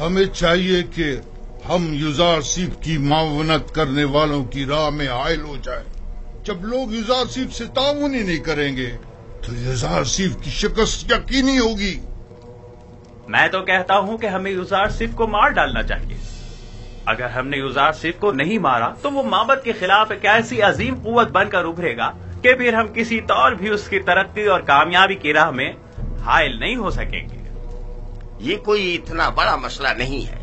ہمیں چاہیے کہ ہم یوزارسیف کی معاونت کرنے والوں کی راہ میں حائل ہو جائیں۔ جب لوگ یوزارسیف سے تعاون ہی نہیں کریں گے تو یوزارسیف کی شکست یقینی ہوگی۔ میں تو کہتا ہوں کہ ہمیں یوزارسیف کو مار ڈالنا چاہیے۔ اگر ہم نے یوزارسیف کو نہیں مارا تو وہ معبد کے خلاف ایک ایسی عظیم قوت بن کر ابھرے گا کہ پھر ہم کسی طور بھی اس کی ترقی اور کامیابی کی راہ میں حائل نہیں ہو سکیں گے۔ یہ کوئی اتنا بڑا مسئلہ نہیں ہے،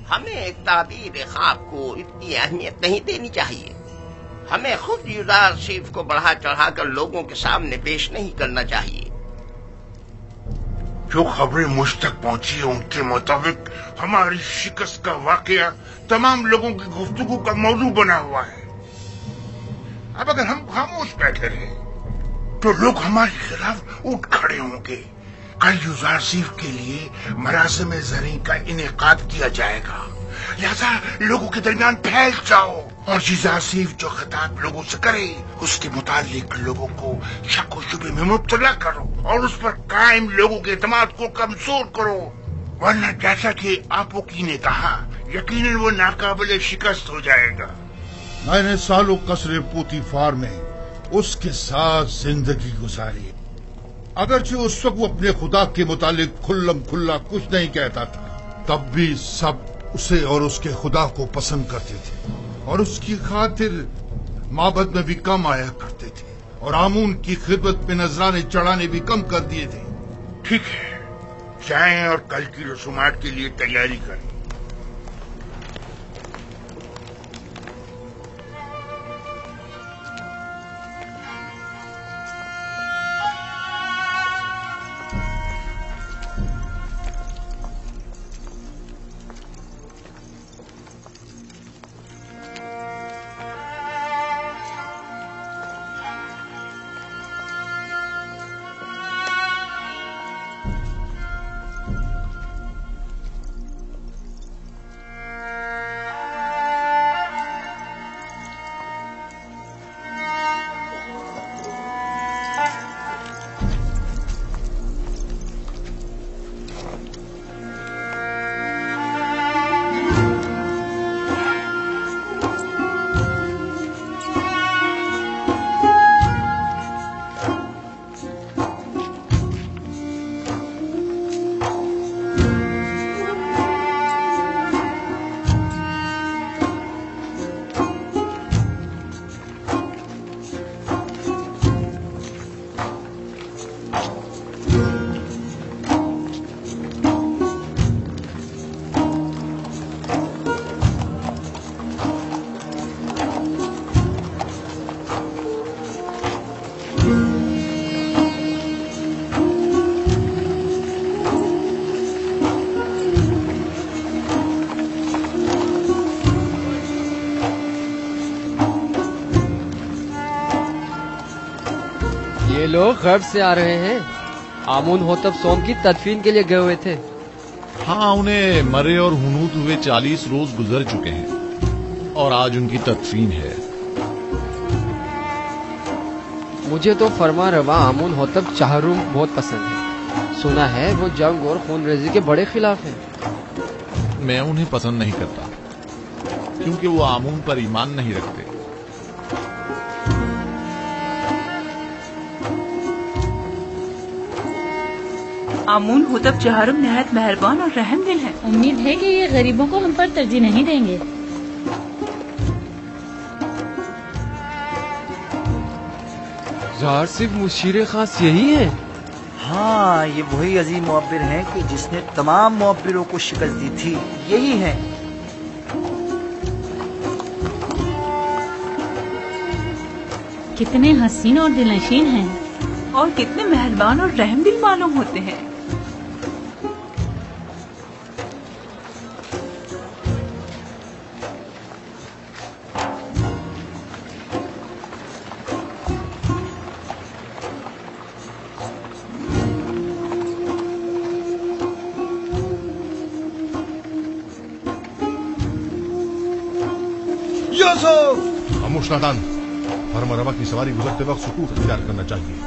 ہمیں تعبیر خواب کو اتنی اہمیت نہیں دینی چاہیے۔ ہمیں خود یوزارسیف کو بڑھا چڑھا کر لوگوں کے سامنے پیش نہیں کرنا چاہیے۔ جو خبریں مجھ تک پہنچی ہیں ان کے مطابق ہماری شکست کا واقعہ تمام لوگوں کی گفتگو کا موضوع بنا ہوا ہے۔ اب اگر ہم خاموش بیٹھے رہے تو لوگ ہمارے خلاف اٹھ کھڑے ہوں گے۔ کل یوزارسیف کے لیے مراسم زرعی کا انعقاد کیا جائے گا، لہذا لوگوں کے درمیان پھیل جاؤ اور یوزارسیف جو خطاب لوگوں سے کرے اس کے متعلق لوگوں کو شک و شبے میں مبتلا کرو اور اس پر قائم لوگوں کے اعتماد کو کمزور کرو، ورنہ جیسا کہ آپوکی نے کہا یقیناً وہ ناقابل شکست ہو جائے گا۔ میں نے سالوں قصر پوتیفار میں اس کے ساتھ زندگی گزاری، اگرچہ اس وقت وہ اپنے خدا کے متعلق کھلم کھلا کچھ نہیں کہتا تھا، تب بھی سب اسے اور اس کے خدا کو پسند کرتے تھے اور اس کی خاطر معبد میں بھی کم آیا کرتے تھے اور آمون کی خدمت میں نذرانے چڑھانے بھی کم کر دیے تھے۔ ٹھیک ہے، جائیں اور کل کی رسومات کے لیے تیاری کریں۔ یہ لوگ غرب سے آ رہے ہیں، آمون ہوتب سوم کی تدفین کے لیے گئے ہوئے تھے۔ ہاں، انہیں مرے اور ہنوت ہوئے 40 روز گزر چکے ہیں اور آج ان کی تدفین ہے۔ مجھے تو فرما روا آمون ہوتب چہروم بہت پسند ہے، سنا ہے وہ جنگ اور خون ریزی کے بڑے خلاف ہیں۔ میں انہیں پسند نہیں کرتا کیونکہ وہ آمون پر ایمان نہیں رکھتے۔ آمون ہوتب چہارم نہایت مہربان اور رحم دل ہے۔ امید ہے کہ یہ غریبوں کو ہم پر ترجیح نہیں دیں گے۔ ظاہر صرف مشیر خاص یہی ہے؟ ہاں، یہ وہی عظیم معبر ہیں کہ جس نے تمام معبروں کو شکست دی تھی، یہی ہیں۔ کتنے حسین اور دلنشین ہیں اور کتنے مہربان اور رحم دل معلوم ہوتے ہیں۔ خاموش نادان، فرما روا کی سواری گزرتے وقت سکوت اختیار کرنا چاہیے۔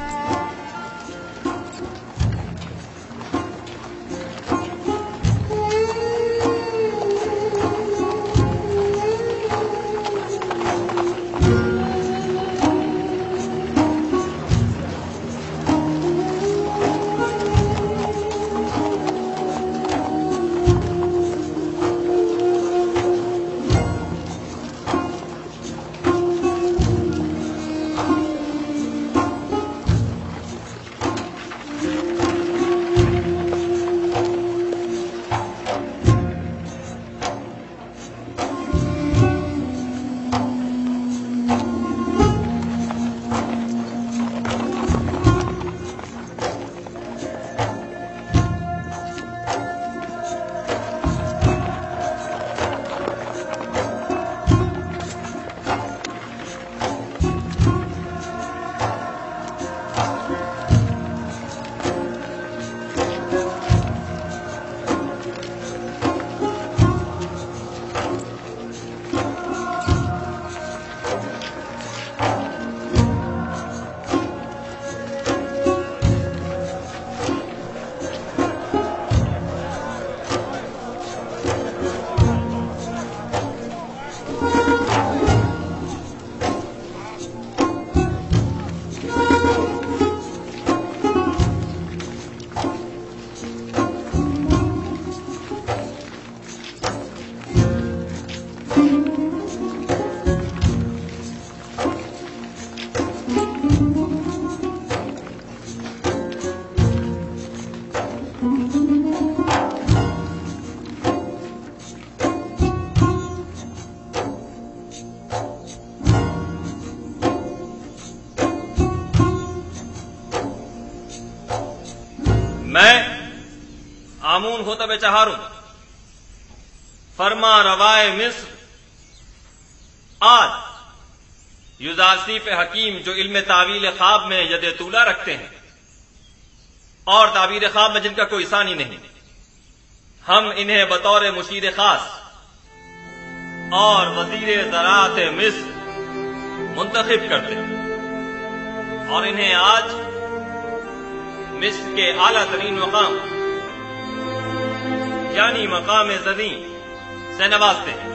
आमून होतब चहारुम, फरमा रवाए मिस्र, आज युजासीफ हकीम जो इल्म तावील ख्वाब में यद तूला रखते हैं और ताबीर ख्वाब में जिनका कोई सानी नहीं, हम इन्हें बतौर मुशीर खास और वजीर ज़राअत मिस्र मुंतखब करते हैं और इन्हें आज मिस्र के आला तरीन मकाम यानी मकाम ज़नी से नवाजते हैं।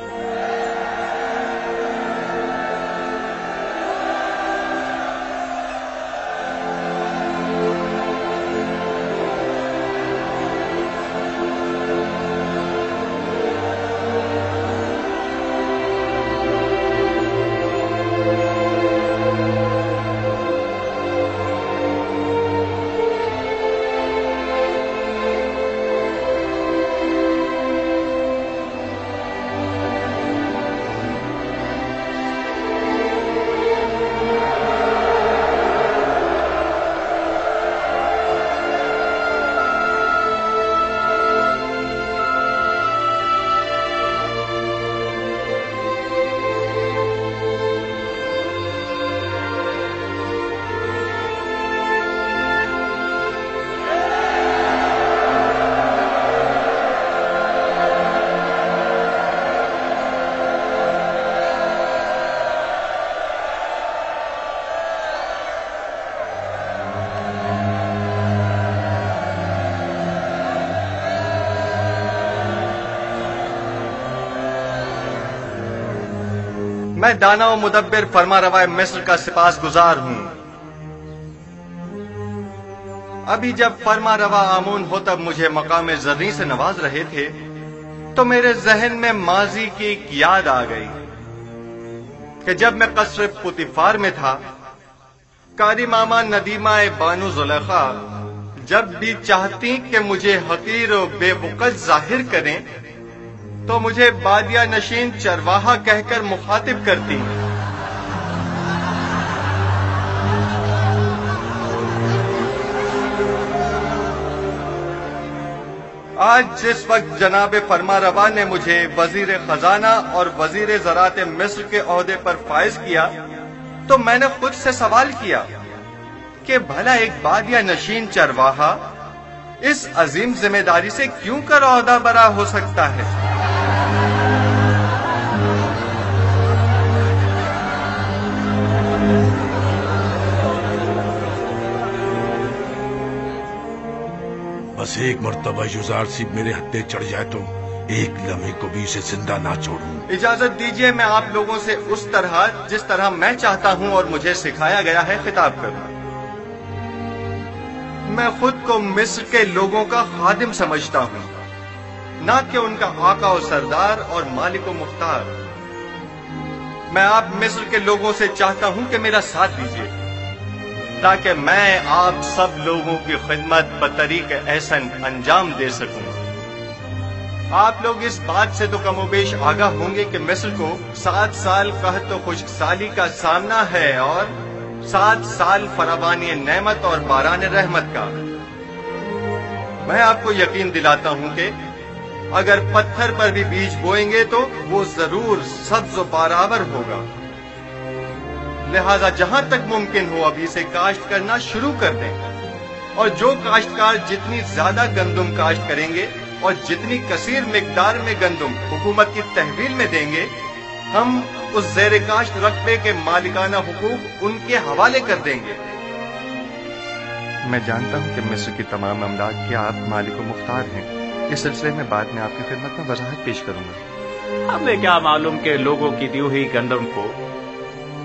मैं दाना व मुदब्बिर फरमा रवाए मिस्र का सिपास गुजार हूं। अभी जब फरमा रवा आमून होतब मुझे मकाम ज़र्री से नवाज रहे थे तो मेरे जहन में माजी की एक याद आ गई कि जब मैं कसर पुतिफार में था, कारी मामा नदीमा बानो जुलेखा जब भी चाहती कि मुझे हकीर और बेवकत जाहिर करें तो मुझे बादिया नशीन चरवाहा कहकर मुखातिब करती। आज जिस वक्त जनाब फरमा रवा ने मुझे वजीर खजाना और वजीर ज़राअत मिस्र के ओहदे पर फाइज किया तो मैंने खुद से सवाल किया कि भला एक बादिया नशीन चरवाहा इस अजीम जिम्मेदारी से क्यों कर ओहदा बरा हो सकता है। बस एक मर्तबा युजार सिप मेरे हत्थे चढ़ जाए तो एक लम्हे को भी इसे जिंदा ना छोड़ूं। इजाजत दीजिए मैं आप लोगों से उस तरह जिस तरह मैं चाहता हूं और मुझे सिखाया गया है खिताब करूं। मैं खुद को मिस्र के लोगों का खादिम समझता हूं, ना कि उनका आका और सरदार और मालिक व मुख्तार। मैं आप मिस्र के लोगों से चाहता हूं कि मेरा साथ दीजिए ताकि मैं आप सब लोगों की खिदमत बतरीक एहसन अंजाम दे सकूं। आप लोग इस बात से तो कमोबेश आगाह होंगे कि मिस्र को 7 साल कहत व खुश्कसाली का सामना है और 7 साल फरावानी नेमत और बारान रहमत का। मैं आपको यकीन दिलाता हूं कि अगर पत्थर पर भी बीज बोएंगे तो वो जरूर सब्ज व बाराबर होगा। लिहाजा जहां तक मुमकिन हो अभी से काश्त करना शुरू कर दें और जो काश्तकार जितनी ज्यादा गंदुम काश्त करेंगे और जितनी कसीर मिकदार में गंदुम हुकूमत की तहवील में देंगे, हम उस ज़ेर काश्त रकबे के मालिकाना हुकूक उनके हवाले कर देंगे। मैं जानता हूं कि मिस्र की तमाम अमलाक के आप मालिक व मुख्तार हैं। इस सिलसिले में बाद में आपकी खिदमत में वजाहत पेश करूंगा। हमें क्या मालूम कि लोगों की दी हुई गंदम को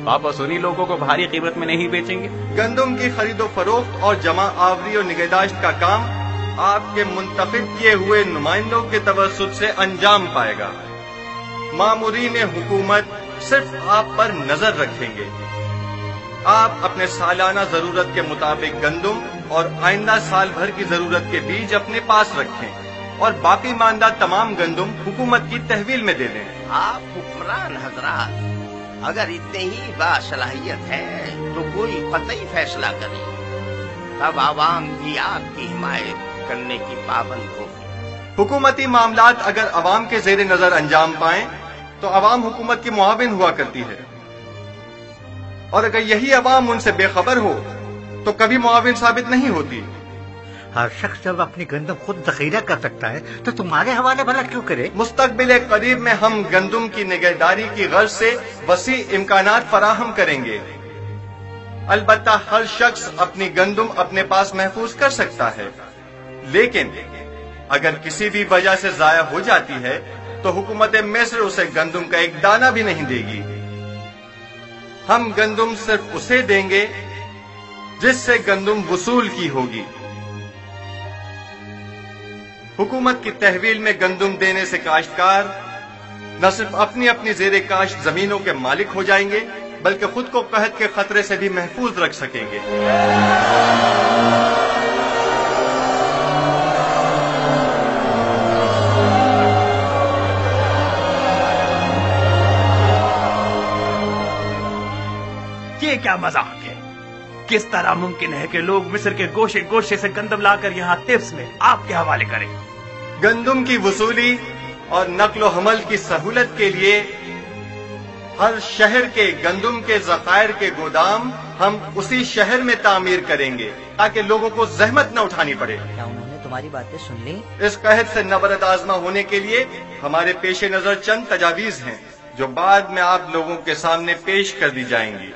वापस उन्हीं लोगों को भारी कीमत में नहीं बेचेंगे। गंदम की खरीदो फरोख्त और जमा आवरी और निगहदाश्त का काम आपके मुंतखब किए हुए नुमाइंदों के तवस्सुत से अंजाम पाएगा। मामूरीन हुकूमत सिर्फ आप पर नजर रखेंगे। आप अपने सालाना जरूरत के मुताबिक गंदम और आइंदा साल भर की जरूरत के बीज अपने पास रखें और बाकी मानदा तमाम गंदम हुकूमत की तहवील में दे दें। आप हुक्मरान हजरात अगर इतने ही बासलाहियत है तो कोई कतई फैसला करें, तब आवाम भी आपकी हिमायत करने की पाबंद होगी। حکومتی معاملات اگر عوام کے زیر نظر انجام پائیں تو عوام حکومت کی معاون ہوا کرتی ہے، اور اگر یہی عوام ان سے بے خبر ہو تو کبھی معاون ثابت نہیں ہوتی۔ ہر شخص جب اپنی گندم خود ذخیرہ کر سکتا ہے تو تمہارے حوالے بھلا کیوں کرے؟ مستقبل قریب میں ہم گندم کی نگہداری کی غرض سے وسیع امکانات فراہم کریں گے۔ البتہ ہر شخص اپنی گندم اپنے پاس محفوظ کر سکتا ہے، لیکن اگر کسی بھی وجہ سے ضائع ہو جاتی ہے تو حکومت مصر اسے گندم کا ایک دانہ بھی نہیں دے گی۔ ہم گندم صرف اسے دیں گے جس سے گندم وصول کی ہوگی۔ حکومت کی تحویل میں گندم دینے سے کاشتکار نہ صرف اپنی اپنی زیر کاشت زمینوں کے مالک ہو جائیں گے بلکہ خود کو قحط کے خطرے سے بھی محفوظ رکھ سکیں گے۔ یہ کیا مذاق ہے؟ کس طرح ممکن ہے کہ لوگ مصر کے گوشے گوشے سے گندم لا کر یہاں تبس میں آپ کے حوالے کریں؟ گندم کی وصولی اور نقل و حمل کی سہولت کے لیے ہر شہر کے گندم کے ذخائر کے گودام ہم اسی شہر میں تعمیر کریں گے تاکہ لوگوں کو زحمت نہ اٹھانی پڑے۔ کیا انہوں نے تمہاری باتیں سن لی؟ اس قحط سے نبرد آزما ہونے کے لیے ہمارے پیش نظر چند تجاویز ہیں جو بعد میں آپ لوگوں کے سامنے پیش کر دی جائیں گی۔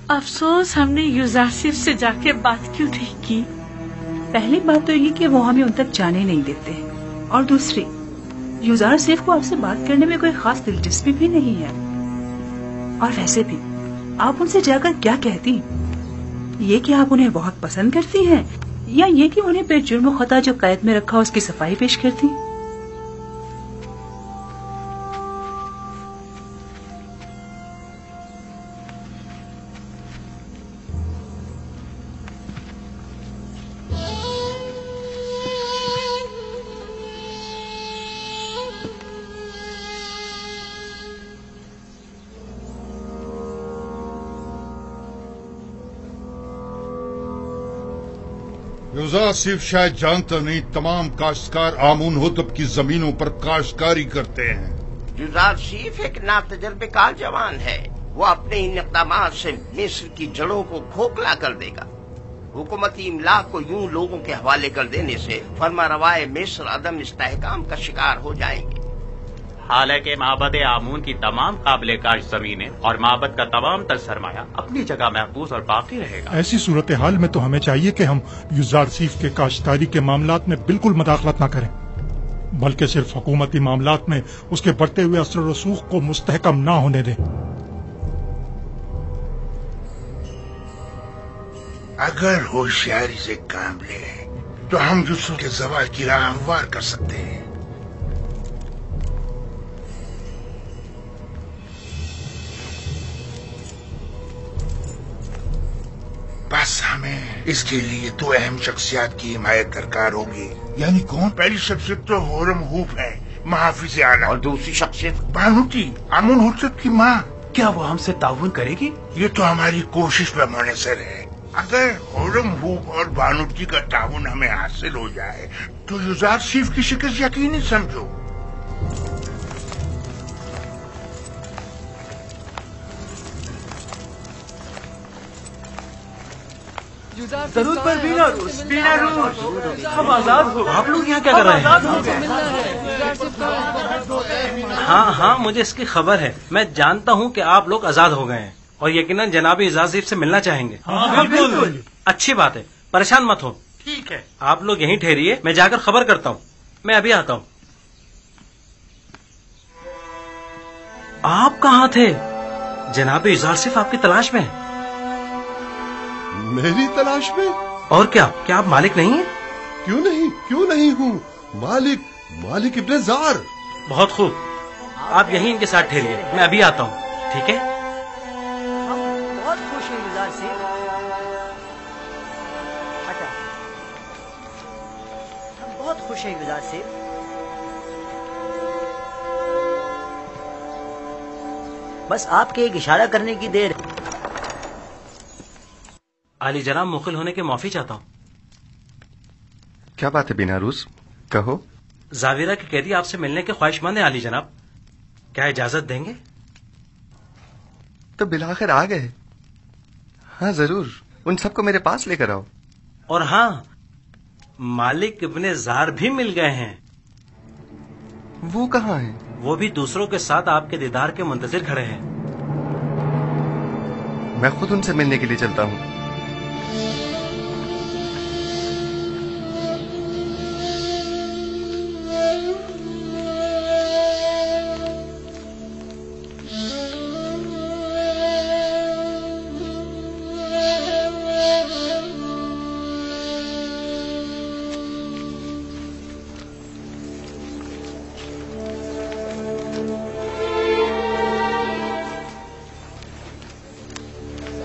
افسوس ہم نے یوزاسف سے جا کے بات کیوں نہیں کی۔ پہلی بات تو یہ کہ وہ ہمیں ان تک جانے نہیں دیتے، اور دوسری یوزاسف کو آپ سے بات کرنے میں کوئی خاص دلچسپی بھی نہیں ہے، اور ویسے بھی آپ ان سے جا کر کیا کہتی؟ یہ کہ آپ انہیں بہت پسند کرتی ہیں، یا یہ کہ انہیں بے جرم و خطا جو قید میں رکھا اس کی صفائی پیش کرتی؟ یوزاسف شاید جانتا نہیں تمام کاشتکار آمون ہوتب کی زمینوں پر کاشتکاری کرتے ہیں۔ یوزاسف ایک ناتجربہ کار جوان ہے، وہ اپنے ان اقدامات سے مصر کی جڑوں کو کھوکھلا کر دے گا۔ حکومتی املاک کو یوں لوگوں کے حوالے کر دینے سے فرما روائے مصر عدم استحکام کا شکار ہو جائیں گے۔ حالانکہ معبد آمون کی تمام قابل کاشت زمینیں اور معبد کا تمام تر سرمایہ اپنی جگہ محفوظ اور باقی رہے گا۔ ایسی صورتحال میں تو ہمیں چاہیے کہ ہم یوزاسف کے کاشتکاری کے معاملات میں بالکل مداخلت نہ کریں، بلکہ صرف حکومتی معاملات میں اس کے بڑھتے ہوئے اثر و رسوخ کو مستحکم نہ ہونے دیں۔ اگر ہوشیاری سے کام لیں تو ہم یوسف کے زوال کی راہ ہموار کر سکتے ہیں۔ بس ہمیں اس کے لیے دو اہم شخصیات کی حمایت درکار ہوگی۔ یعنی کون؟ پہلی شخصیت تو ہورم ہوپ ہے، محافظ اعلیٰ، اور دوسری شخصیت بانوتی، آمون ہوتب کی ماں۔ کیا وہ ہم سے تعاون کرے گی؟ یہ تو ہماری کوشش پہ منحصر ہے۔ اگر ہورم ہوپ اور بانوتی کا تعاون ہمیں حاصل ہو جائے تو یوزاسف کی شکست یقینی سمجھو۔ ضرور پر بینا روز ہم آزاد ہو. آپ لوگ یہاں کیا کر رہے ہیں؟ ہاں مجھے اس کی خبر ہے. میں جانتا ہوں کہ آپ لوگ آزاد ہو گئے ہیں اور یقیناً جناب اعزاز سے ملنا چاہیں گے. بالکل. اچھی بات ہے، پریشان مت ہو. ٹھیک ہے، آپ لوگ یہیں ٹھہریے، میں جا کر خبر کرتا ہوں. میں ابھی آتا ہوں. آپ کہاں تھے؟ جناب اعزاز صرف آپ کی تلاش میں ہے. میری تلاش میں؟ اور کیا آپ مالک نہیں ہیں؟ کیوں نہیں ہوں. مالک ابن زار. بہت خوب، آپ یہیں ان کے ساتھ ٹھہریے، میں ابھی آتا ہوں. ٹھیک ہے؟ ہم بہت خوش ہیں یزار سے. ہم بہت خوش ہیں یزار سے. بس آپ کے ایک اشارہ کرنے کی دیر. علی جناب، مخل ہونے کے معافی چاہتا ہوں. کیا بات ہے بیناروز؟ کہو. زاویرہ کے قیدی آپ سے ملنے کے خواہش مند ہیں علی جناب. کیا اجازت دیں گے؟ تو بالآخر آ گئے. ہاں ضرور، ان سب کو میرے پاس لے کر آؤ. اور ہاں، مالک ابن زار بھی مل گئے ہیں. وہ کہاں ہیں؟ وہ بھی دوسروں کے ساتھ آپ کے دیدار کے منتظر کھڑے ہیں. میں خود ان سے ملنے کے لیے چلتا ہوں.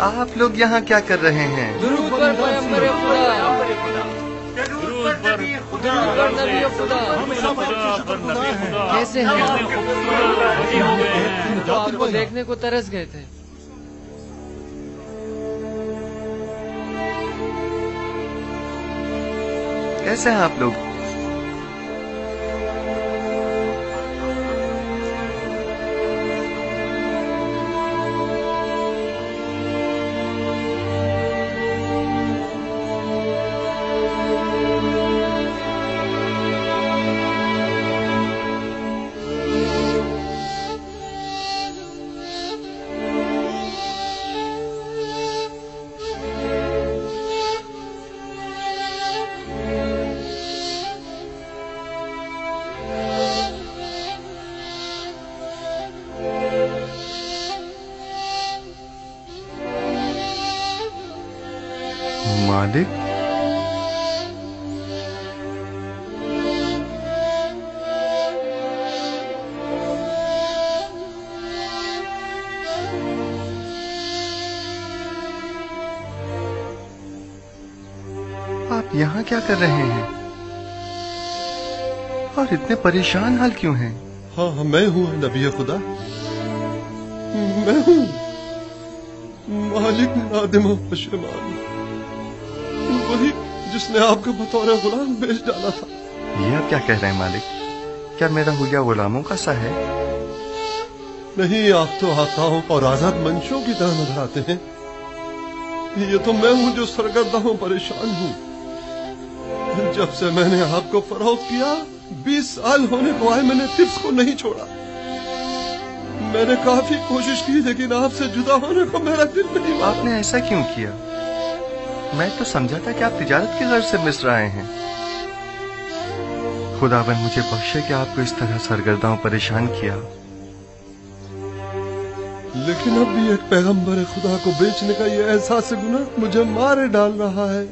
آپ لوگ یہاں کیا کر رہے ہیں؟ درود پر پیغمبر خدا. کیسے ہیں آپ کو دیکھنے کو ترس گئے تھے. کیسے ہیں آپ لوگ؟ مالک؟ آپ یہاں کیا کر رہے ہیں اور اتنے پریشان حال کیوں ہیں؟ ہاں میں ہوں نبی خدا، میں ہوں مالک نادم و پشیمان، وہی جس نے آپ کو بطور غلام بیچ ڈالا تھا. یہ آپ کیا کہہ رہے ہیں مالک؟ کیا میرا حلیہ غلاموں کا سا ہے؟ نہیں، آپ تو آقاؤں اور آزاد منشوں کی طرح نظر آتے ہیں. یہ تو میں ہوں جو سرگردہ ہوں، پریشان ہوں. جب سے میں نے آپ کو فروخت کیا 20 سال ہونے کو آئے، میں نے ٹپس کو نہیں چھوڑا. میں نے کافی کوشش کی لیکن آپ سے جدا ہونے کو میرا دل نہیں مانا. آپ نے ایسا کیوں کیا؟ میں تو سمجھا تھا کہ آپ تجارت کی غرض سے مصر آئے ہیں. خداوند مجھے بخشے کہ آپ کو اس طرح سرگردہ و پریشان کیا. لیکن اب بھی ایک پیغمبر خدا کو بیچنے کا یہ احساس گناہ مجھے مارے ڈال رہا ہے.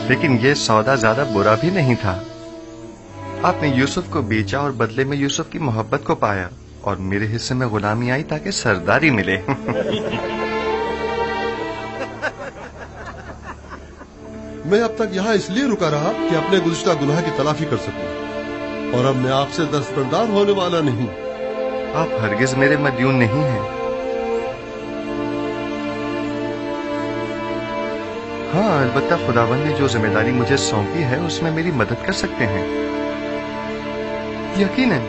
لیکن یہ سودا زیادہ برا بھی نہیں تھا. آپ نے یوسف کو بیچا اور بدلے میں یوسف کی محبت کو پایا، اور میرے حصے میں غلامی آئی تاکہ سرداری ملے. میں اب تک یہاں اس لیے رکا رہا کہ اپنے گزشتہ گناہ کی تلافی کر سکوں، اور اب میں آپ سے دستبردار ہونے والا نہیں. آپ ہرگز میرے مدیون نہیں ہیں. ہاں، البتہ خداوند نے جو ذمہ داری مجھے سونپی ہے اس میں میری مدد کر سکتے ہیں. یقیناً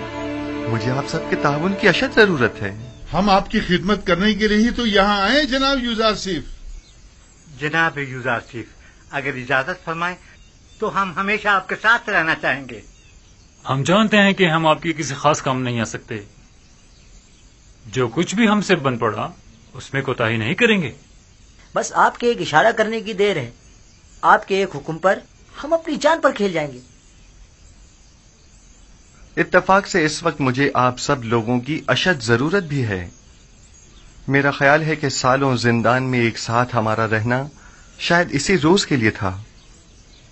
مجھے آپ سب کے تعاون کی اشد ضرورت ہے. ہم آپ کی خدمت کرنے کے لیے ہی تو یہاں آئے جناب یوزارسیف. जनाब यूजार चीफ, अगर इजाजत फरमाएं तो हम हमेशा आपके साथ रहना चाहेंगे। हम जानते हैं कि हम आपकी किसी खास काम नहीं आ सकते। जो कुछ भी हमसे बन पड़ा उसमें कोताही नहीं करेंगे। बस आपके एक इशारा करने की देर है। आपके एक हुक्म पर हम अपनी जान पर खेल जाएंगे। इत्तेफाक से इस वक्त मुझे आप सब लोगों की अशद जरूरत भी है। मेरा ख्याल है कि सालों जिंदान में एक साथ हमारा रहना शायद इसी रोज के लिए था।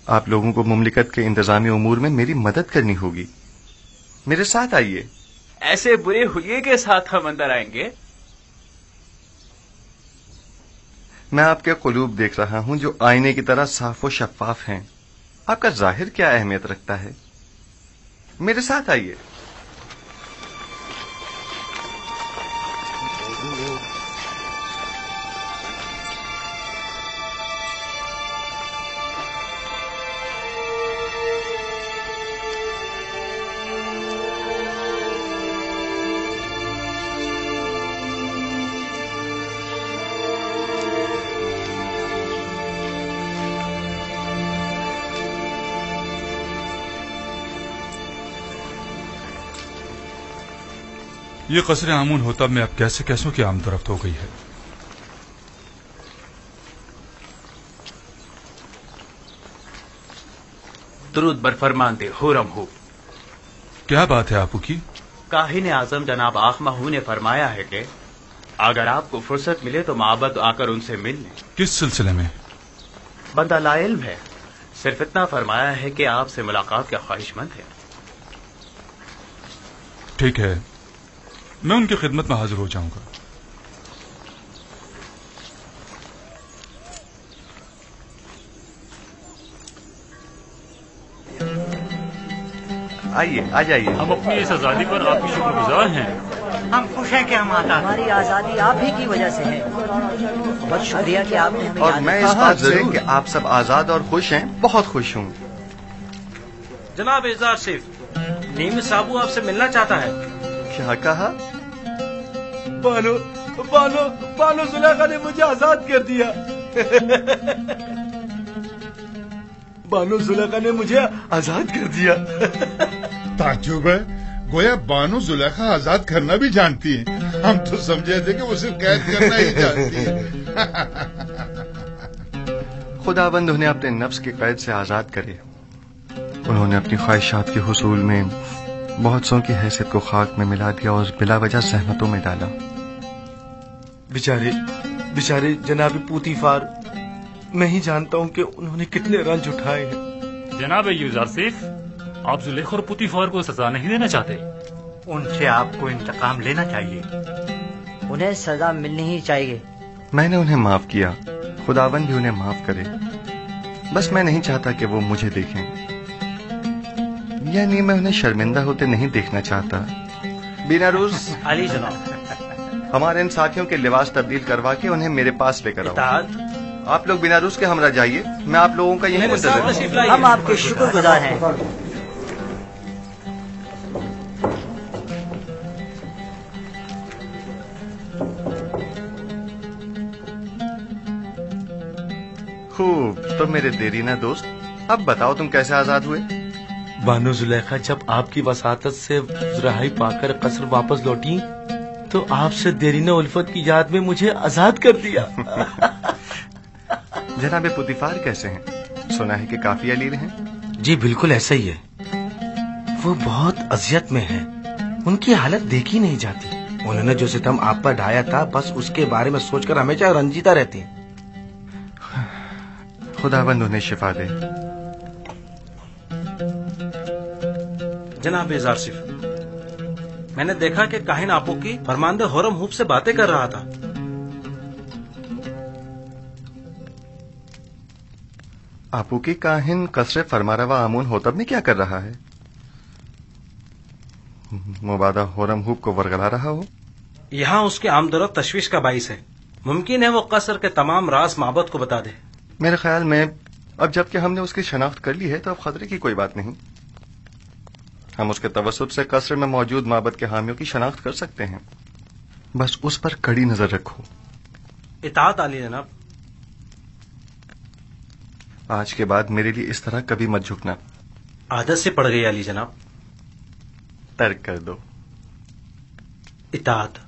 आप लोगों को मुमलिकत के इंतजामी उमूर में मेरी मदद करनी होगी। मेरे साथ आइए। ऐसे बुरे हुए के साथ हम अंदर आएंगे? मैं आपके कुलूब देख रहा हूं जो आईने की तरह साफ और शफाफ हैं। आपका जाहिर क्या अहमियत रखता है? मेरे साथ आइए। ये कसर आमून होतब में अब कैसे कैसों की आमदरफ्त हो गई है। दुरूद बर फरमानदे हुरम हो। क्या बात है आपू की? काहिन आजम जनाब आख महू ने फरमाया है कि अगर आपको फुर्सत मिले तो माबद आकर उनसे मिल लें। किस सिलसिले में? बंदा लाइल्म है, सिर्फ इतना फरमाया है कि आपसे मुलाकात का ख्वाहिशमंद है। ठीक है, मैं उनकी खिदमत में हाजिर हो जाऊंगा। आइए, आ जाइए। हम अपनी इस आजादी पर आपकी शुक्रगुजार हैं। हम खुश हैं कि हम आजाद। हमारी आजादी आप ही की वजह से है। बहुत शुक्रिया कि आपने हमें और मैं इस बात से कि आप सब आजाद और खुश हैं, बहुत खुश हूँ। जनाब एजाज सिर्फ नीम साबू आपसे मिलना चाहता है। क्या कहा? बानो बानो बानो जुलेखा ने मुझे आजाद कर दिया। बानो जुलेखा ने मुझे आजाद कर दिया। ताज्जुब है, गोया बानो जुलेखा आजाद करना भी जानती है। हम तो समझे थे कि वो सिर्फ कैद करना ही जानती है। खुदाबंद उन्हें अपने नफ्स की कैद से आजाद करे। उन्होंने अपनी ख्वाहिशात के हुसूल में बहुत सौ की हैसियत को खाक में मिला दिया और बिला वजह सहमतों में डाला। बेचारे बेचारे जनाब पूतीफार, मैं ही जानता हूँ कि उन्होंने कितने रंज उठाए हैं। जनाब यूजारसिफ, आप जुलेखा और पुतीफार को सजा नहीं देना चाहते? उनसे आपको इंतकाम लेना चाहिए। उन्हें सजा मिलनी ही चाहिए। मैंने उन्हें माफ किया, खुदाबंद भी उन्हें माफ करे। बस मैं नहीं चाहता कि वो मुझे देखें, यानी मैं उन्हें शर्मिंदा होते नहीं देखना चाहता। बिना रूस अली जनाब, हमारे इन साथियों के लिबास तब्दील करवा के उन्हें मेरे पास लेकर आओ। आप लोग बिना रूस के हमरा जाइए, मैं आप लोगों का यही मुंतज़िर हूं। हम आपके शुक्रगुजार हैं। खूब, तो मेरे देरीना दोस्त, अब बताओ तुम कैसे आजाद हुए? बानो जुलेखा जब आपकी वसातत से रहाई पाकर कसर वापस लौटी तो आपसे देरीना उल्फत की याद में मुझे आजाद कर दिया। जनाबे पुतीफार कैसे हैं? सुना है कि काफी अलील हैं। जी बिल्कुल ऐसा ही है। वो बहुत अजियत में है, उनकी हालत देखी नहीं जाती। उन्होंने जो सितम आप पर ढाया था, बस उसके बारे में सोचकर हमेशा रंजीता रहती हैं। खुदाबंद उन्हें शिफा दे। जनाब एजारसिफ, मैंने देखा कि काहिन आपू की फरमानदे हुरम हुब से बातें कर रहा था। आपू की काहिन कसरे फरमारवा आमून होतब में क्या कर रहा है? मुबादा हुरम हुब को वरगला रहा हो। यहाँ उसकी आमदरत तशवीश का बाइस है। मुमकिन है वो कसर के तमाम राज माबद को बता दे। मेरे ख्याल में अब जबकि हमने उसकी शनाख्त कर ली है तो अब खतरे की कोई बात नहीं। हम उसके तवस्सुत से कसर में मौजूद माबद के हामियों की शनाख्त कर सकते हैं। बस उस पर कड़ी नजर रखो। इताअत आली जनाब। آج کے بعد میرے لیے اس طرح کبھی مت جھکنا. عادت سے پڑ گئی علی جناب. ترک کر دو. اطاعت.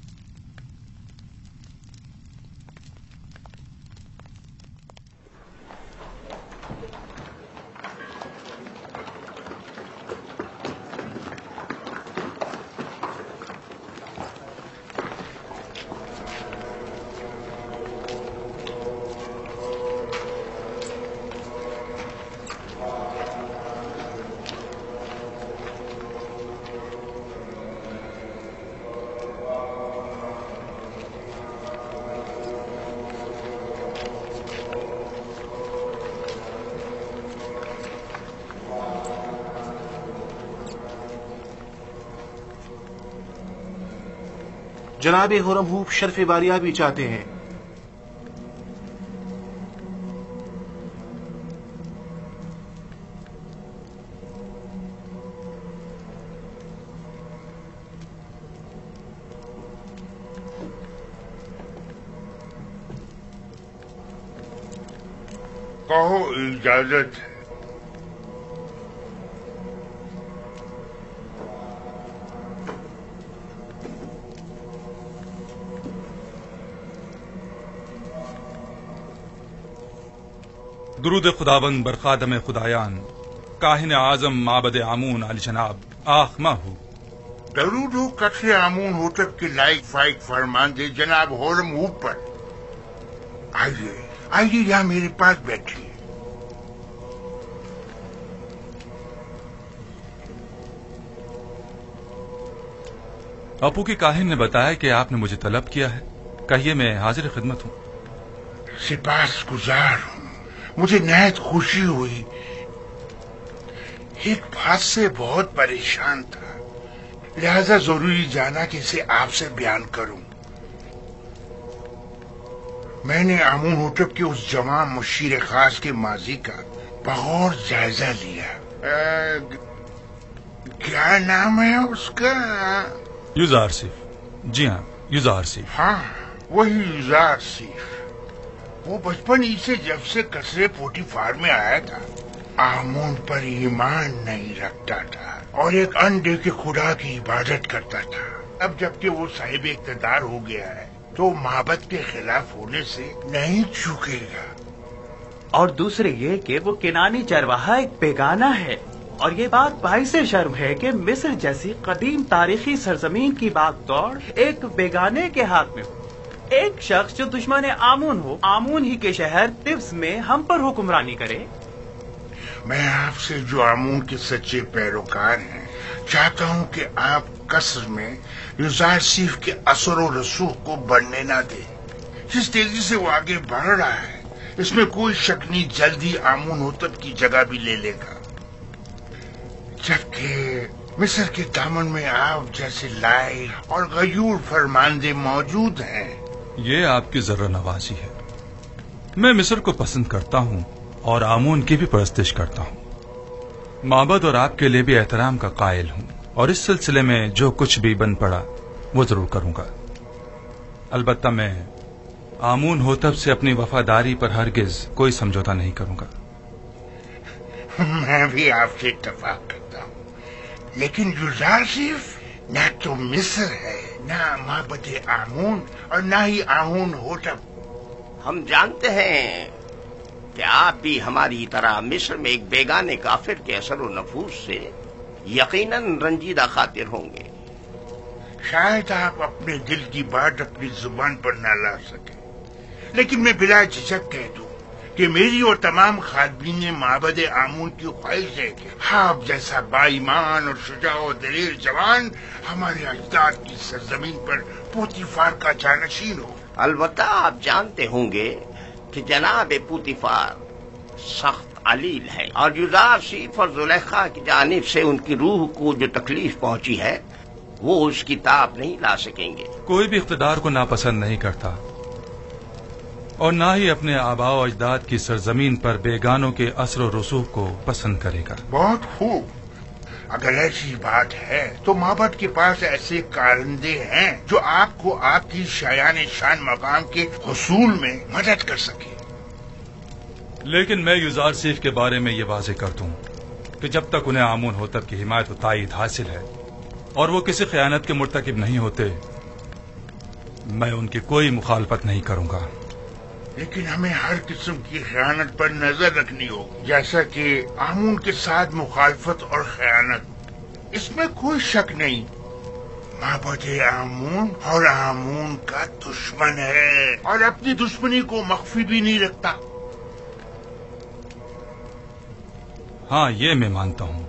جناب خرم ہوپ شرف باریابی چاہتے ہیں. کہو اجازت ہے. درود خداوند بر خادم خدایان کاہن اعظم معبد آمون علی جناب آخ ماہو. درود ہو قصر آمون ہوتب کے لائق فائق فرمان دے جناب خرم ہوپ پر. آئیے آئیے یہاں میرے پاس بیٹھیے. اپو کی کاہن نے بتایا کہ آپ نے مجھے طلب کیا ہے. کہیے میں حاضر خدمت ہوں. سپاس گزار ہوں. مجھے نہایت خوشی ہوئی. ایک بات سے بہت پریشان تھا لہذا ضروری جانا کہ اسے آپ سے بیان کروں. میں نے آمون ہوتب کے اس جوان مشیر خاص کے ماضی کا بغور جائزہ لیا. کیا نام ہے اس کا؟ یوزار سیف. جی ہاں یوزار سیف. ہاں وہی یوزار سیف. وہ بچپن ہی سے جب سے قصر پوٹیفار میں آیا تھا آمون پر ایمان نہیں رکھتا تھا اور ایک انڈے کے خدا کی عبادت کرتا تھا. اب جبکہ وہ صاحب اقتدار ہو گیا ہے تو معبد کے خلاف ہونے سے نہیں چوکے گا. اور دوسرے یہ کہ وہ کنانی چرواہا ایک بیگانہ ہے اور یہ بات باعث شرم ہے کہ مصر جیسی قدیم تاریخی سرزمین کی بات دوڑ ایک بیگانے کے ہاتھ میں ہو. ایک شخص جو دشمن آمون ہو آمون ہی کے شہر طبس میں ہم پر حکمرانی کرے. میں آپ سے جو آمون کے سچے پیروکار ہیں چاہتا ہوں کہ آپ قصر میں یوزار سیف کے اثر و رسوخ کو بڑھنے نہ دیں. جس تیزی سے وہ آگے بڑھ رہا ہے اس میں کوئی شک نہیں جلد ہی آمون ہوتب کی جگہ بھی لے لے گا. جبکہ مصر کے دامن میں آپ جیسے لائق اور غیور فرماندے موجود ہیں. یہ آپ کی ذرہ نوازی ہے. میں مصر کو پسند کرتا ہوں اور آمون کی بھی پرستش کرتا ہوں. معبد اور آپ کے لیے بھی احترام کا قائل ہوں اور اس سلسلے میں جو کچھ بھی بن پڑا وہ ضرور کروں گا. البتہ میں آمون ہوتب سے اپنی وفاداری پر ہرگز کوئی سمجھوتا نہیں کروں گا. میں بھی آپ سے اتفاق کرتا ہوں لیکن یوزار سیف نہ تو مصر ہے نہ معبد آمون اور نہ ہی آمون ہوتب. ہم جانتے ہیں کہ آپ بھی ہماری طرح مصر میں ایک بیگانے کافر کے اثر و نفوذ سے یقیناً رنجیدہ خاطر ہوں گے. شاید آپ اپنے دل کی بات اپنی زبان پر نہ لا سکیں لیکن میں بلا جھجک کہہ دوں کہ میری اور تمام خادمین معبد آمون کی خواہش ہے کہ آپ جیسا با ایمان اور شجاع و دلیر جوان ہمارے اجداد کی سرزمین پر پوتیفار کا جانشین ہو. البتہ آپ جانتے ہوں گے کہ جناب پوتیفار سخت علیل ہے اور یوزار سیف اور زلیخا کی جانب سے ان کی روح کو جو تکلیف پہنچی ہے وہ اس کی تاب نہیں لا سکیں گے. کوئی بھی اقتدار کو ناپسند نہیں کرتا اور نہ ہی اپنے آباء و اجداد کی سرزمین پر بیگانوں کے اثر و رسوخ کو پسند کرے گا. بہت خوب. اگر ایسی بات ہے تو معبد کے پاس ایسے کارندے ہیں جو آپ کو آپ کی شایان شان مقام کے حصول میں مدد کر سکے. لیکن میں یوزار سیف کے بارے میں یہ واضح کر دوں کہ جب تک انہیں آمون ہوتب کی حمایت و تائید حاصل ہے اور وہ کسی خیانت کے مرتکب نہیں ہوتے، میں ان کی کوئی مخالفت نہیں کروں گا۔ لیکن ہمیں ہر قسم کی خیانت پر نظر رکھنی ہوگی، جیسا کہ آمون کے ساتھ مخالفت اور خیانت، اس میں کوئی شک نہیں۔ معبد آمون اور آمون کا دشمن ہے اور اپنی دشمنی کو مخفی بھی نہیں رکھتا۔ ہاں، یہ میں مانتا ہوں۔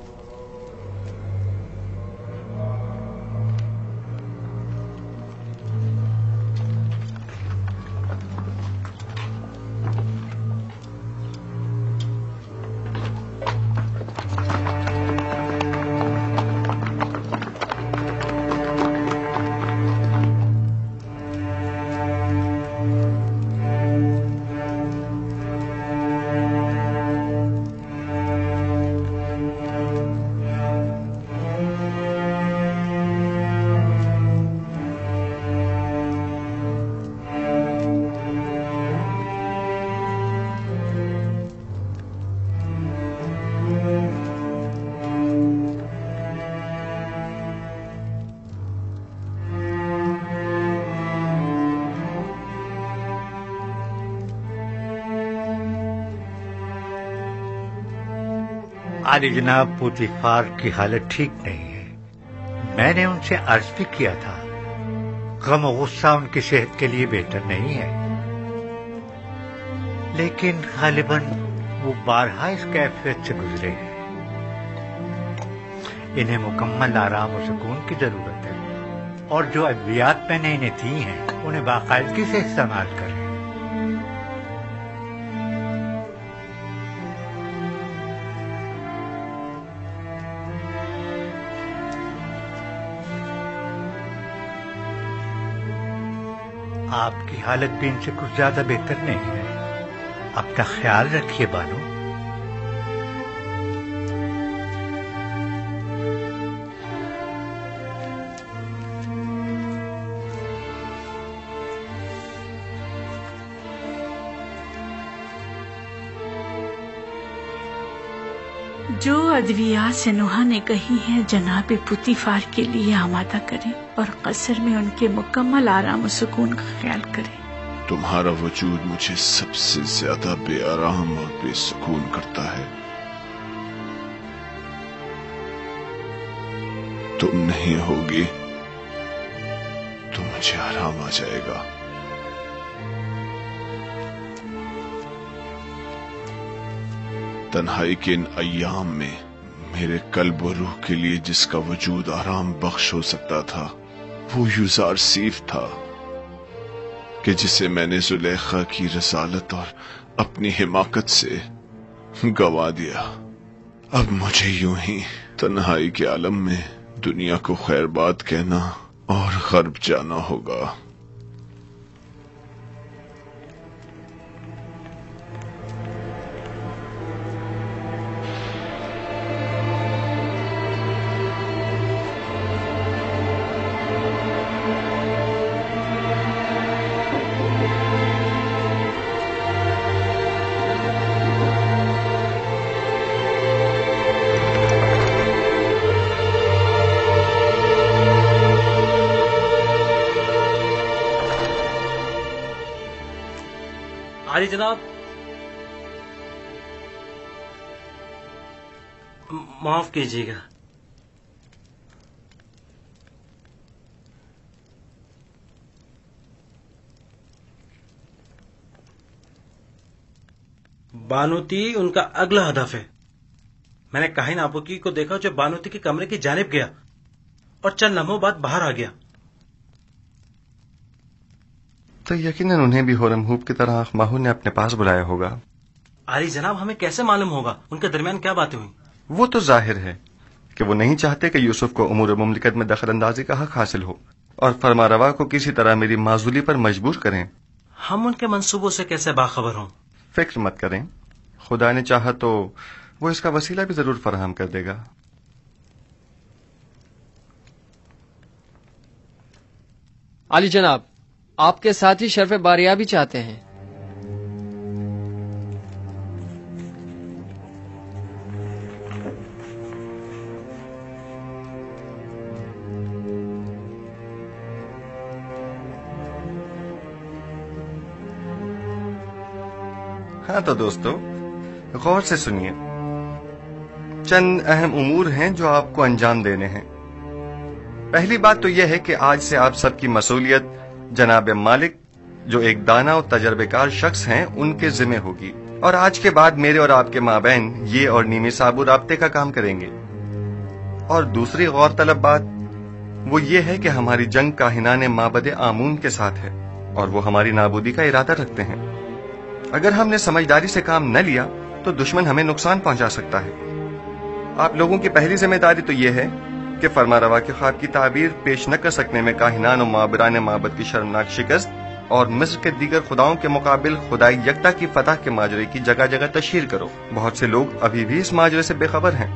عالی جناب، پوتیفار کی حالت ٹھیک نہیں ہے۔ میں نے ان سے عرض بھی کیا تھا، غم و غصہ ان کی صحت کے لیے بہتر نہیں ہے، لیکن غالباً وہ بارہا اس کیفیت سے گزرے ہیں۔ انہیں مکمل آرام و سکون کی ضرورت ہے، اور جو ادویات میں نے انہیں دی ہیں انہیں باقاعدگی سے استعمال کریں۔ آپ کی حالت بھی ان سے کچھ زیادہ بہتر نہیں ہے، اپنا خیال رکھیے بانو۔ جو ادویات سنوحا نے کہی ہیں جناب پوتیفار کے لیے آمادہ کریں اور قصر میں ان کے مکمل آرام و سکون کا خیال کریں۔ تمہارا وجود مجھے سب سے زیادہ بے آرام اور بے سکون کرتا ہے۔ تم نہیں ہوگی تو مجھے آرام آ جائے گا۔ تنہائی کے ان ایام میں میرے قلب و روح کے لیے جس کا وجود آرام بخش ہو سکتا تھا وہ یوزار سیف تھا، کہ جسے میں نے زلیخا کی رسالت اور اپنی حماقت سے گوا دیا۔ اب مجھے یوں ہی تنہائی کے عالم میں دنیا کو خیر بات کہنا اور غرب جانا ہوگا۔ عالی جناب، معاف کیجیے گا۔ بانوتی ان کا اگلا ہدف ہے۔ میں نے کاہن آبوکی کو دیکھا جو بانوتی کے کمرے کی جانب گیا اور چند لمحوں بعد باہر آ گیا۔ تو یقیناً انہیں بھی ہورم ہوپ کی طرح ماہو نے اپنے پاس بلایا ہوگا۔ عالی جناب، ہمیں کیسے معلوم ہوگا ان کے درمیان کیا باتیں ہوئی؟ وہ تو ظاہر ہے کہ وہ نہیں چاہتے کہ یوسف کو امور مملکت میں دخل اندازی کا حق حاصل ہو اور فرما روا کو کسی طرح میری معزولی پر مجبور کریں۔ ہم ان کے منصوبوں سے کیسے باخبر ہوں؟ فکر مت کریں، خدا نے چاہا تو وہ اس کا وسیلہ بھی ضرور فراہم کر دے گا۔ عالی جناب، آپ کے ساتھ ہی شرف باریابی چاہتے ہیں۔ हाँ तो दोस्तों, गौर से सुनिए। चंद अहम उमूर हैं जो आपको अंजाम देने हैं। पहली बात तो यह है कि आज से आप सबकी मसूलियत जनाब मालिक, जो एक दाना और तजर्बेकार शख्स हैं, उनके जिम्मे होगी। और आज के बाद मेरे और आपके माबैन ये और नीमी साबू राब्ते का काम करेंगे। और दूसरी गौर तलब बात वो ये है कि हमारी जंग काहिनाने माबद आमून के साथ है और वो हमारी नाबूदी का इरादा रखते हैं। अगर हमने समझदारी से काम न लिया तो दुश्मन हमें नुकसान पहुंचा सकता है। आप लोगों की पहली जिम्मेदारी तो यह है कि फरमारवा के ख्वाब की ताबीर पेश न कर सकने में काहिनान और माबरान माबद की शर्मनाक शिकस्त और मिस्र के दीगर खुदाओं के मुकाबिल खुदाई यकता की फतह के माजरे की जगह जगह तशहीर करो। बहुत से लोग अभी भी इस माजरे से बेखबर हैं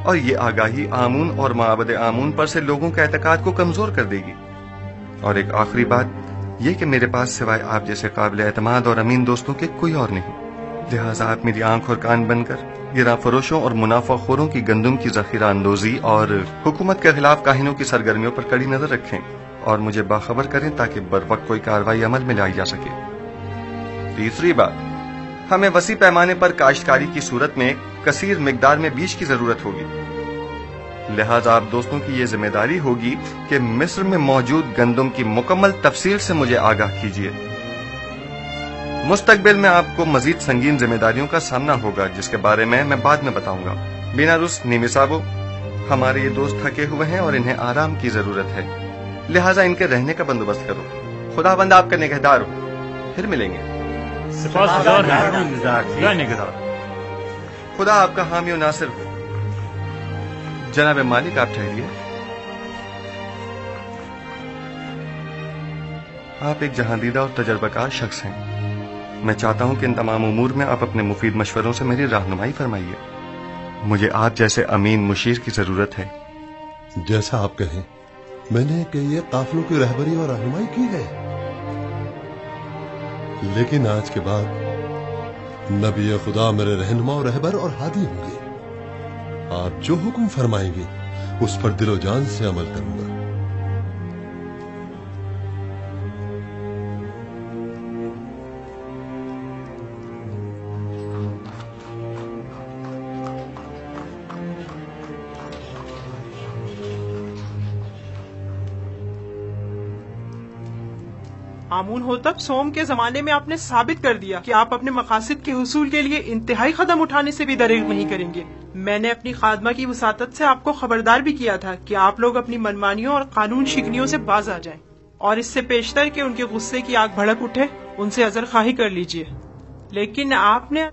और ये आगाही आमून और माबद आमून पर से लोगों के एतकाद को कमजोर कर देगी। और एक आखिरी बात ये कि मेरे पास सिवाय आप जैसे काबिल एतमाद और अमीन दोस्तों के कोई और नहीं। लिहाजा आप मेरी आंख और कान बनकर गिरा फरोशों और मुनाफाखोरों की गंदुम की जखीरा अंदोजी और हुकूमत के खिलाफ काहिनों की सरगर्मियों पर कड़ी नजर रखें और मुझे बाखबर करें ताकि बरवक्त कोई कार्रवाई अमल में लाई जा सके। तीसरी बात, हमें वसी पैमाने पर काश्तकारी की सूरत में कसीर मिकदार में बीज की जरूरत होगी। लिहाजा आप दोस्तों की ये जिम्मेदारी होगी कि मिस्र में मौजूद गंदुम की मुकम्मल तफसील से मुझे आगाह कीजिए। मुस्तकबिल में आपको मजीद संगीन जिम्मेदारियों का सामना होगा जिसके बारे में मैं बाद में बताऊंगा। बिना रुस नीमी साहब, हमारे ये दोस्त थके हुए हैं और इन्हें आराम की जरूरत है, लिहाजा इनके रहने का बंदोबस्त करो। खुदाबंद आपका निगहदार हो। फिर मिलेंगे। खुदा आपका हामी और नासिर हो। जनाब मालिक, आप ठहरिए। आप एक जहांदीदा और तजर्बाकार शख्स हैं। मैं चाहता हूं कि इन तमाम उमूर में आप अपने मुफीद मशवरों से मेरी रहनुमाई फरमाइए। मुझे आप जैसे अमीन मुशीर की जरूरत है। जैसा आप कहें। मैंने कई काफिलों की रहबरी और रहनुमाई की है, लेकिन आज के बाद नबी खुदा मेरे रहनुमा और रहबर और हादी होंगे। आप जो हुक्म फरमाएंगे उस पर दिलो जान से अमल करूंगा। आमून होतब सोम के जमाने में आपने साबित कर दिया कि आप अपने मकासद के हुसूल के लिए इंतहाई कदम उठाने से भी दरेग नहीं करेंगे। मैंने अपनी खादमा की वसातत से आपको खबरदार भी किया था कि आप लोग अपनी मनमानियों और कानून शिकनियों से बाज आ जाएं और इससे पेशतर के उनके गुस्से की आग भड़क उठे उनसे अजर खाही कर लीजिए। लेकिन आपने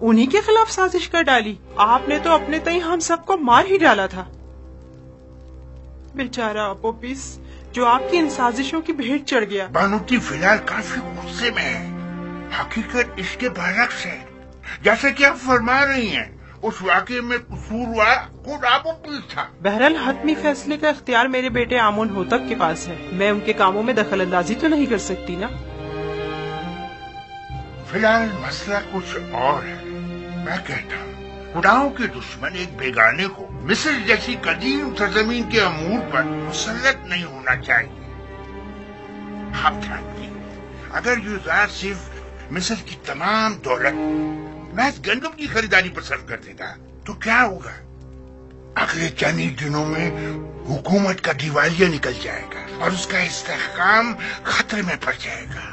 उन्हीं के खिलाफ साजिश कर डाली। आपने तो अपने तई हम सबको मार ही डाला था। बेचारा अपोपिस जो आपकी इन साजिशों की भेंट चढ़ गया। बानूती फिलहाल काफी गुस्से में है। हकीकत इसके बरक्स है। जैसे कि आप फरमा रही हैं, उस वाकये में कसूरवार खुद अपोपिस था। बहरहाल हतमी फैसले का इख्तियार मेरे बेटे आमून होतब के पास है। मैं उनके कामों में दखल अंदाजी तो नहीं कर सकती ना। फिलहाल मसला कुछ और है। मैं कहता हूँ खुदाओं के दुश्मन एक बेगाने को मिस्र जैसी कदीम सरजमीन के अमूर पर मुसल्लत नहीं होना चाहिए। आप जानते हैं, अगर यूज़ार सिर्फ मिस्र की तमाम दौलत महज गंदम की खरीदारी पर सर्फ कर देगा तो क्या होगा? अगले चंद ही दिनों में हुकूमत का दिवालिया निकल जाएगा और उसका इस्तेहकाम खतरे में पड़ जाएगा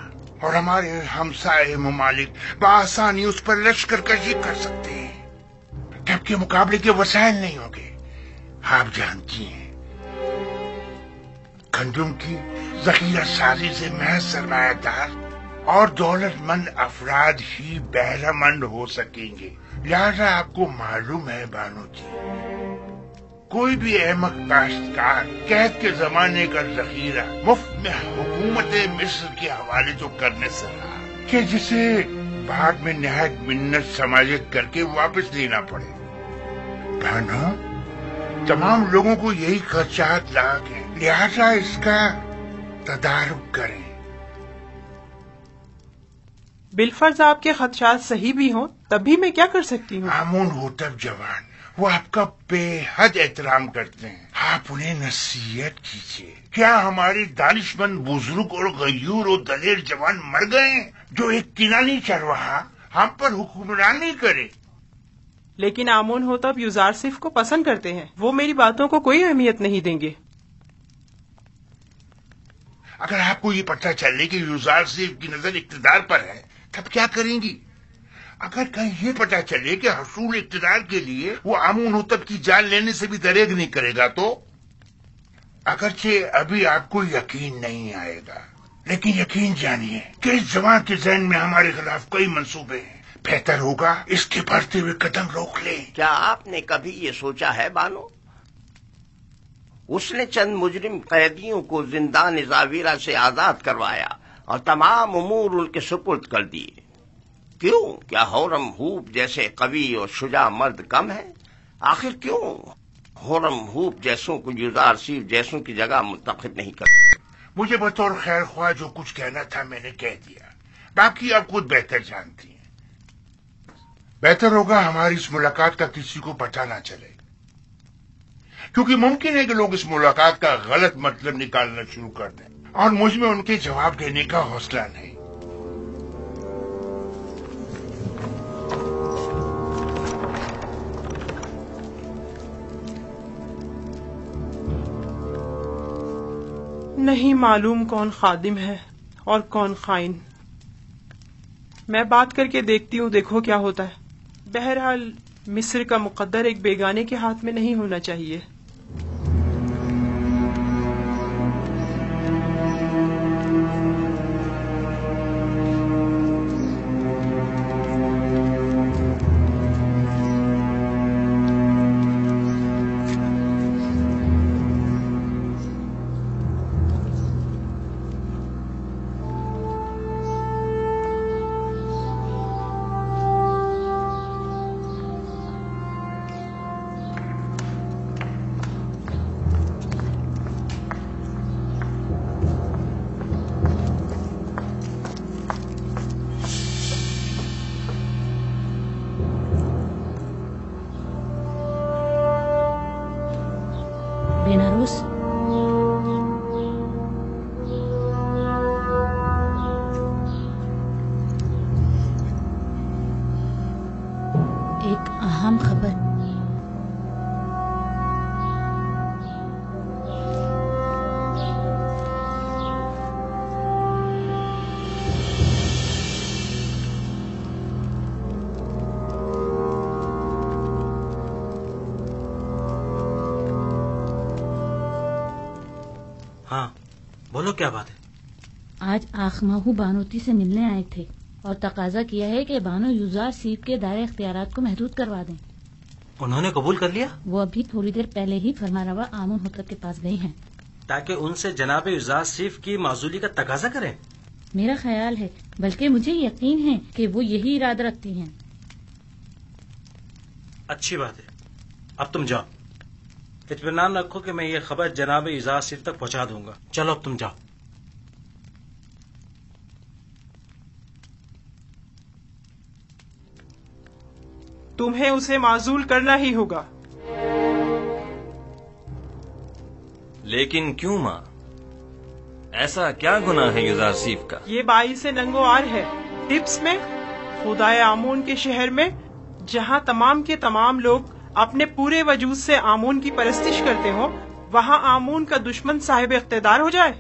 और हमारे हमसाए ममालिक बआसानी उस पर लश्कर कशी कर सकते हैं। जबकि मुकाबले के वसाइल नहीं होंगे। आप जानती हैं, गंदम की जखीरा साजी से महज सरमायादार और दौलतमंद अफराद ही बहरामंद हो सकेंगे। लिहाजा आपको मालूम है बानो जी, कोई भी अहमक काश्तकार कैद के जमाने का जखीरा मुफ्त में हुकूमत मिस्र के हवाले तो करने से रहा कि जिसे बाद में निहायत मिन्नत समाजित करके वापस लेना पड़े। भाना तमाम लोगों को यही खर्चात लाग है, लिहाजा इसका तदारुक करें। बिलफर्ज आपके खदशात सही भी हों तब भी मैं क्या कर सकती हूँ? आमून होतब जवान वो आपका बेहद एहतराम करते हैं। आप उन्हें नसीहत कीजिए। क्या हमारे दानिशमंद बुजुर्ग और गयूर और दलेर जवान मर गए हैं जो एक किनानी चरवाहा हम पर हुक्मरानी करे। लेकिन आमून होतब यूजारसिफ को पसंद करते हैं, वो मेरी बातों को कोई अहमियत नहीं देंगे। अगर आपको ये पता चले कि यूजारसिफ की नजर इक्तदार पर है तब क्या करेंगी? अगर कहीं ये पता चले कि हसूल इक्तदार के लिए वो आमून होतब की जान लेने से भी दरेग नहीं करेगा तो? अगरचे अभी आपको यकीन नहीं आएगा, लेकिन यकीन जानिए कि इस जवान के ज़हन में हमारे खिलाफ कई मंसूबे हैं। बेहतर होगा इसके बढ़ते हुए कदम रोक ले। क्या आपने कभी ये सोचा है बानो, उसने चंद मुजरिम कैदियों को जिंदान जावीरा से आजाद करवाया और तमाम उमूर उनके सुपुर्द कर दिए। क्यों? क्या होरम हूप जैसे कवि और शुजा मर्द कम है? आखिर क्यों होरम हूप जैसों को यूजारसिफ जैसों की जगह मुंतखब नहीं कर? मुझे बतौर खैर ख्वाह जो कुछ कहना था मैंने कह दिया, बाकी आप खुद बेहतर जानती हैं। बेहतर होगा हमारी इस मुलाकात का किसी को पता ना चले, क्योंकि मुमकिन है कि लोग इस मुलाकात का गलत मतलब निकालना शुरू कर दें और मुझ में उनके जवाब देने का हौसला नहीं। नहीं मालूम कौन खादिम है और कौन खाइन। मैं बात करके देखती हूँ, देखो क्या होता है। बहरहाल मिस्र का मुकद्दर एक बेगाने के हाथ में नहीं होना चाहिए। बेनारोस, एक अहम खबर। हाँ बोलो, क्या बात है? आज आखमाहू बानोती से मिलने आए थे और तकाजा किया है कि बानो यूजारसिफ के दायरे इख्तियारात को महदूद करवा दें। उन्होंने कबूल कर लिया? वो अभी थोड़ी देर पहले ही फरमारवा आमून होतब के पास गई हैं, ताकि उनसे जनाब यूजारसिफ की माजूली का तकाजा करें। मेरा ख्याल है, बल्कि मुझे यकीन है कि वो यही इरादा रखती हैं। अच्छी बात है, अब तुम जाओ। इत्मीनान रखो कि मैं ये खबर जनाब यूजारसिफ तक पहुंचा दूंगा। चलो अब तुम जाओ। तुम्हें उसे माजूल करना ही होगा। लेकिन क्यों माँ? ऐसा क्या गुनाह है यूजारसिफ का? ये बाई से नंगोआर है। टिप्स में, खुदाए आमून के शहर में, जहाँ तमाम के तमाम लोग अपने पूरे वजूद से आमून की परस्तिश करते हो, वहाँ आमून का दुश्मन साहिब इख्तिदार हो जाए।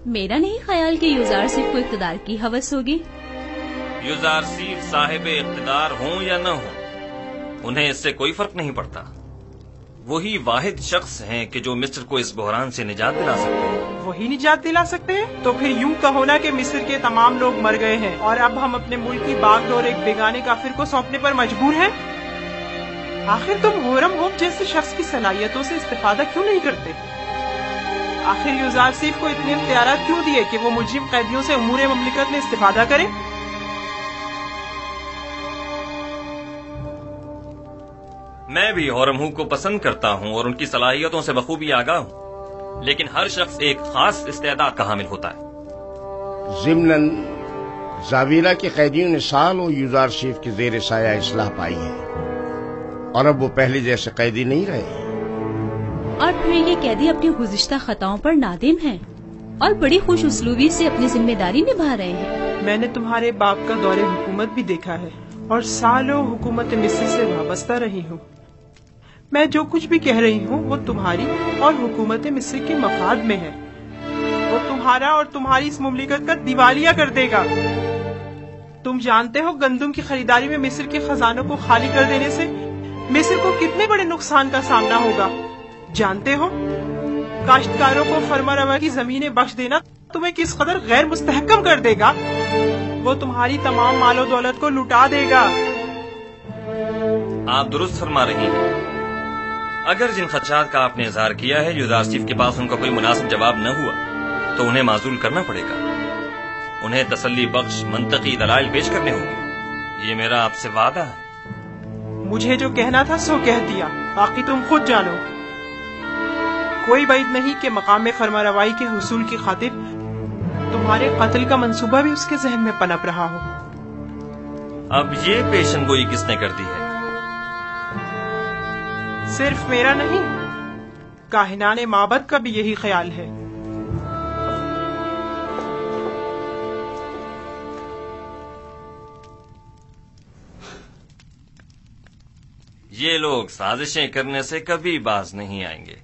मेरा नहीं ख्याल कि यूजारसिफ को इख्तिदार की हवस होगी। यूजारसिफ साहिब इख्तिदार हों या न हों, उन्हें इससे कोई फर्क नहीं पड़ता। वही वाहिद शख्स हैं कि जो मिस्र को इस बहरान से निजात दिला सकते हैं। वही निजात दिला सकते हैं? तो फिर यूं कहो ना कि मिस्र के तमाम लोग मर गए हैं और अब हम अपने मुल्क की बागडोर एक बेगाने काफिर को सौंपने पर मजबूर हैं। आखिर तुम होरम होप जैसे शख्स की सलाहियतों से इस्तेफादा क्यों नहीं करते? आखिर यूजारसिफ को इतने इख्तियारात क्यों दिए कि वो मुजरिम कैदियों से उमूर ममलिकत में इस्तेफादा करे? मैं भी होरम को पसंद करता हूँ और उनकी सलाहियतों से बखूबी आगाह हूँ, लेकिन हर शख्स एक खास इस्तेदाद का हामिल होता है। ज़िम्नन जावीरा के कैदियों ने सालों यूजारसिफ के ज़ेर साया इस्लाह पाई है और अब वो पहले जैसे कैदी नहीं रहे। और फिर ये कैदी अपनी गुज़िश्ता खताओं पर नादिम हैं और बड़ी खुश उसलूबी से अपनी जिम्मेदारी निभा रहे हैं। میں نے تمہارے باپ کا دور حکومت بھی دیکھا ہے اور سالوں حکومت مصر سے وابستہ رہی ہوں. میں جو کچھ بھی کہہ رہی ہوں وہ تمہاری اور حکومت مصر کے مفاد میں ہے. وہ تمہارا اور تمہاری اس مملکت کا دیوالیہ کر دے گا. تم جانتے ہو گندم کی خریداری میں مصر کے خزانوں کو خالی کر دینے سے مصر کو کتنے بڑے نقصان کا سامنا ہوگا. جانتے ہو کاشتکاروں کو فرما روا کی زمینیں بخش دینا تمہیں کس قدر غیر مستحکم کر دے گا. وہ تمہاری تمام مال و دولت کو لٹا دے گا. آپ درست فرما رہی ہیں. اگر جن خدشات کا آپ نے اظہار کیا ہے یوزارسیف کے پاس ان کا کوئی مناسب جواب نہ ہوا تو انہیں معزول کرنا پڑے گا. انہیں تسلی بخش منطقی دلائل پیش کرنے ہوں گے. یہ میرا آپ سے وعدہ ہے. مجھے جو کہنا تھا سو کہہ دیا، باقی تم خود جانو. کوئی بعید نہیں کہ مقام فرما روائی کے حصول کی خاطر تمہارے قتل کا منصوبہ بھی اس کے ذہن میں پنپ رہا ہو. اب یہ پیشن گوئی کس نے کر دی ہے؟ صرف میرا نہیں، کاہنان معبد کا بھی یہی خیال ہے. یہ لوگ سازشیں کرنے سے کبھی باز نہیں آئیں گے.